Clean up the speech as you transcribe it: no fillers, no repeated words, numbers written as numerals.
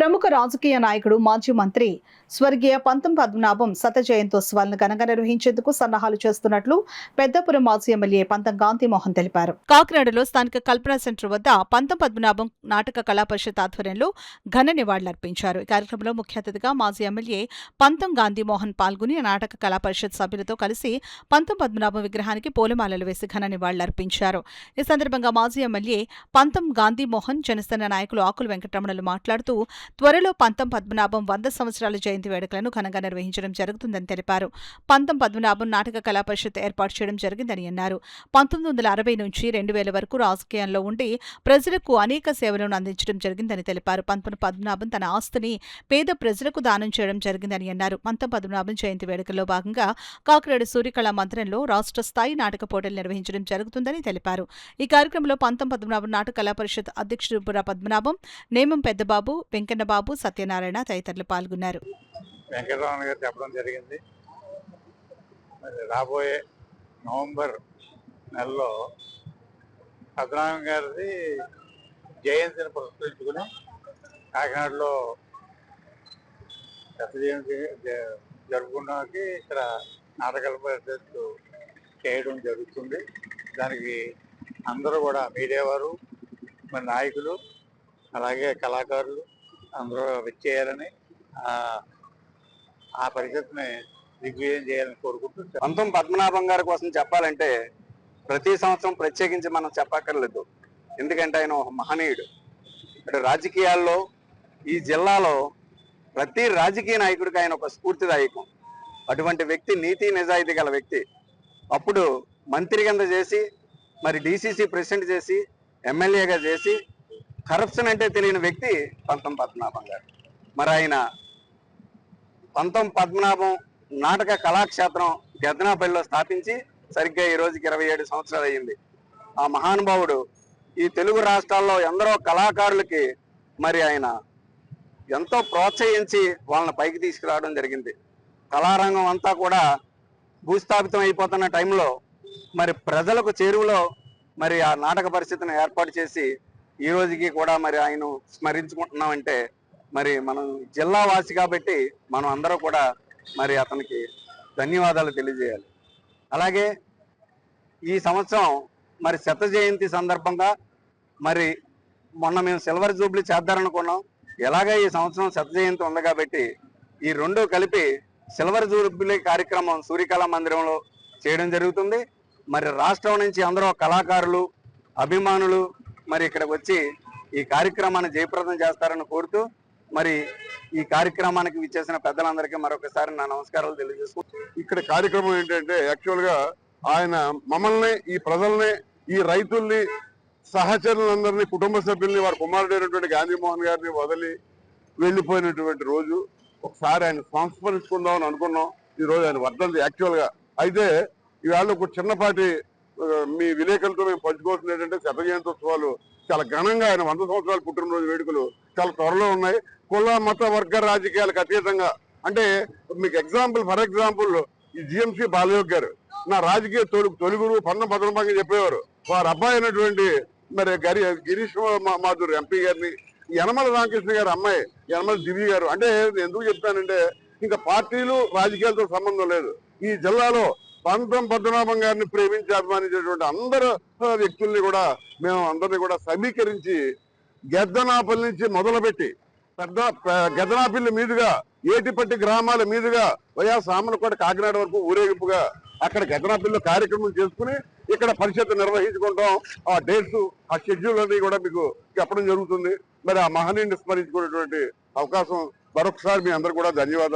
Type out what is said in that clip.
ప్రముఖ రాజకీయ నాయకుడు మాజీ మంత్రి స్వర్గీయ పంతం పద్మనాభం శత జయంతోత్సవాలను ఘనంగా నిర్వహించేందుకు సన్నాహాలు చేస్తున్నట్లు పెద్దపురం మాజీ ఎమ్మెల్యే పంతం గాంధీమోహన్ తెలిపారు. కాకినాడలో స్థానిక కల్పనా సెంటర్ వద్ద పంతం పద్మనాభం నాటక కళా పరిషత్ ఆధ్వర్యంలో ఘన నివాళులర్పించారు. ఈ కార్యక్రమంలో ముఖ్య అతిథిగా మాజీ ఎమ్మెల్యే పంతం గాంధీమోహన్ పాల్గొని నాటక కళా పరిషత్ సభ్యులతో కలిసి పంతం పద్మనాభం విగ్రహానికి పూలమాలలు వేసి ఘన నివాళులర్పించారు. ఈ సందర్భంగా మాజీ ఎమ్మెల్యే పంతం గాంధీమోహన్, జనసేన నాయకులు ఆకుల వెంకటరమణలు మాట్లాడుతూ త్వరలో పంతం పద్మనాభం 100 సంవత్సరాల జయంతి వేడుకలను ఘనంగా నిర్వహించడం జరుగుతుందని తెలిపారు. పంతం పద్మనాభం నాటక కళా పరిషత్ ఏర్పాటు చేయడం జరిగిందని అన్నారు. 1960 నుంచి 2000 వరకు రాజకీయాల్లో ఉండి ప్రజలకు అనేక సేవలను అందించడం జరిగిందని తెలిపారు. పంతం పద్మనాభం తన ఆస్తిని పేద ప్రజలకు దానం చేయడం జరిగిందని అన్నారు. పంతం పద్మనాభం జయంతి వేడుకల్లో భాగంగా కాకినాడ సూర్యకళా మందిరంలో రాష్ట్ర స్థాయి నాటక పోటీలు నిర్వహించడం జరుగుతుందని తెలిపారు. ఈ కార్యక్రమంలో పంతం పద్మనాభం నాటక కళా పరిషత్ అధ్యక్షుడు బుర్రా పద్మనాభం, నేమం పెద్దబాబు, వెంకన్నబాబు, సత్యనారాయణ తదితరులు పాల్గొన్నారు. వెంకటరమణ గారు చెప్పడం జరిగింది. రాబోయే నవంబర్ నెలలో పద్మనాభం గారిది జయంతిని పురస్కరించుకుని కాకినాడలో శత జయంతి జరుపుకోవడానికి ఇక్కడ నాటకాల పరిషత్ చేయడం జరుగుతుంది. దానికి అందరూ కూడా మీడియా వారు, మరి నాయకులు, అలాగే కళాకారులు అందరూ వచ్చేయాలని, ఆ పరిషత్ని దిగ్విజయం చేయాలని కోరుకుంటూ పంతం పద్మనాభం గారి కోసం చెప్పాలంటే ప్రతి సంవత్సరం ప్రత్యేకించి మనం చెప్పక్కర్లేదు. ఎందుకంటే ఆయన ఒక మహనీయుడు. ఇక్కడ రాజకీయాల్లో ఈ జిల్లాలో ప్రతి రాజకీయ నాయకుడికి ఆయన ఒక స్ఫూర్తిదాయకం. అటువంటి వ్యక్తి నీతి నిజాయితీ గల వ్యక్తి. అప్పుడు మంత్రి కింద చేసి, మరి డిసిసి ప్రెసిడెంట్ చేసి, ఎమ్మెల్యేగా చేసి, కరప్షన్ అంటే తెలియని వ్యక్తి పంతం పద్మనాభం గారు. మరి ఆయన పంతం పద్మనాభం నాటక కళాక్షేత్రం గద్దనాపల్లిలో స్థాపించి సరిగ్గా ఈ రోజుకి 27 సంవత్సరాలు అయ్యింది. ఆ మహానుభావుడు ఈ తెలుగు రాష్ట్రాల్లో ఎందరో కళాకారులకి మరి ఆయన ఎంతో ప్రోత్సహించి వాళ్ళని పైకి తీసుకురావడం జరిగింది. కళారంగం అంతా కూడా భూస్థాపితం అయిపోతున్న టైంలో మరి ప్రజలకు చేరువలో మరి ఆ నాటక పరిస్థితిని ఏర్పాటు చేసి ఈ రోజుకి కూడా మరి ఆయన స్మరించుకుంటున్నామంటే మరి మనం జిల్లా వాసి కాబట్టి మనం అందరూ కూడా మరి అతనికి ధన్యవాదాలు తెలియజేయాలి. అలాగే ఈ సంవత్సరం మరి శత జయంతి సందర్భంగా మరి మొన్న మేము సిల్వర్ జూబ్లీ చేద్దారనుకున్నాం. ఎలాగే ఈ సంవత్సరం శత జయంతి ఉంది కాబట్టి ఈ రెండు కలిపి సిల్వర్ జూబ్లీ కార్యక్రమం సూర్యకళా మందిరంలో చేయడం జరుగుతుంది. మరి రాష్ట్రం నుంచి అందరూ కళాకారులు, అభిమానులు మరి ఇక్కడికి వచ్చి ఈ కార్యక్రమాన్ని జయప్రదం చేస్తారని కోరుతూ మరి ఈ కార్యక్రమానికి విచ్చేసిన పెద్దలందరికీ మరొకసారి నా నమస్కారాలు తెలియజేసుకుంటున్నాను. ఇక్కడ కార్యక్రమం ఏంటంటే యాక్చువల్గా ఆయన మమ్మల్ని, ఈ ప్రజల్ని, ఈ రైతుల్ని, సహచరులందరినీ, కుటుంబ సభ్యుల్ని, వారి కుమారుడైనటువంటి గాంధీమోహన్ గారిని వదిలి వెళ్ళిపోయినటువంటి రోజు. ఒకసారి ఆయన సంస్మరించుకుందామని అనుకున్నాం. ఈ రోజు ఆయన వర్ధంతి యాక్చువల్గా. అయితే ఈవేళ ఒక చిన్నపాటి మీ విలేకరులతో మేము పంచుకోవాల్సింది ఏంటంటే శత జయంతోత్సవాలు చాలా ఘనంగా ఆయన 100 సంవత్సరాల పుట్టినరోజు వేడుకలు చాలా త్వరలో ఉన్నాయి. కుల మత వర్గ రాజకీయాలకు అతీతంగా. అంటే మీకు ఫర్ ఎగ్జాంపుల్ ఈ జిఎంసి బాలయోగ్ గారు నా రాజకీయ తొలుగురు పంతం పద్మనాభం చెప్పేవారు. వారి అబ్బాయి అయినటువంటి మరి గిరీష్ మాధుర్ ఎంపీ గారిని, యనమల రామకృష్ణ గారి అమ్మాయి యనమల దివ్య గారు. అంటే ఎందుకు చెప్తానంటే ఇంకా పార్టీలు రాజకీయాలతో సంబంధం లేదు. ఈ జిల్లాలో పంతం పద్మనాభం గారిని ప్రేమించి అభిమానించేటువంటి అందరు వ్యక్తుల్ని కూడా మేము అందరినీ కూడా సమీకరించి గెద్దనాపల్లి నుంచి మొదలుపెట్టి గెద్దనాపల్లి మీదుగా ఏటిపట్టి గ్రామాల మీదుగా వైఎస్ సామలకోట కాకినాడ వరకు ఊరేగింపుగా అక్కడ గెద్దనాపల్లిలో కార్యక్రమం చేసుకుని ఇక్కడ పరిషత్ నిర్వహించుకుంటాం. ఆ డేట్స్, ఆ షెడ్యూల్ అన్ని కూడా మీకు చెప్పడం జరుగుతుంది. మరి ఆ మహనీయుని స్మరించుకునేటువంటి అవకాశం మరొకసారి మీ అందరూ కూడా ధన్యవాదాలు.